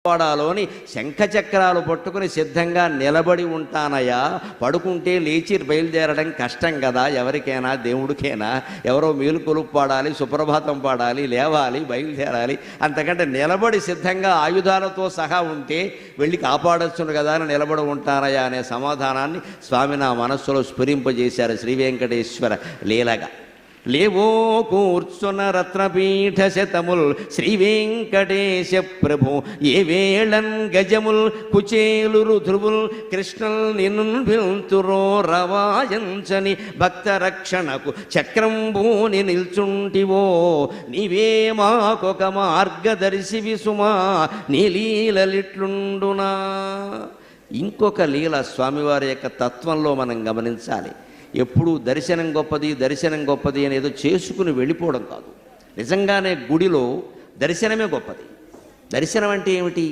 వాడాలోని శంఖచక్రాలు పట్టుకుని సిద్ధంగా నిలబడి ఉంటానయ్యా. పడుకుంటే లేచి బయలుదేరడం కష్టం కదా, ఎవరికైనా, దేవుడికైనా. ఎవరో మేలుకొలుపు పాడాలి, సుప్రభాతం పాడాలి, లేవాలి, బయలుదేరాలి. అంతకంటే నిలబడి సిద్ధంగా ఆయుధాలతో సహా ఉంటే వెళ్ళి కాపాడొచ్చును కదా అని నిలబడి ఉంటానయ్యా అనే సమాధానాన్ని స్వామి నా మనస్సులో స్ఫురింపజేశారు శ్రీ వెంకటేశ్వర లీలగా. లేవో కూర్చున్న రత్నపీఠ శతముల్ శ్రీ వెంకటేశ ప్రభు ఏ వేళన్ గజముల్ కుచేలు రుధువుల్ కృష్ణల్ నిన్ను పిల్తురో రవాయంచని భక్త రక్షణకు చక్రంబూని నిల్చుంటివో నీవే మాకొక మార్గదర్శి విసుమా నీ లీలలిట్లుండునా. ఇంకొక లీల స్వామివారి యొక్క తత్వంలో మనం గమనించాలి. ఎప్పుడూ దర్శనం గొప్పది అని ఏదో చేసుకుని వెళ్ళిపోవడం కాదు. నిజంగానే గుడిలో దర్శనమే గొప్పది. దర్శనం అంటే ఏమిటి?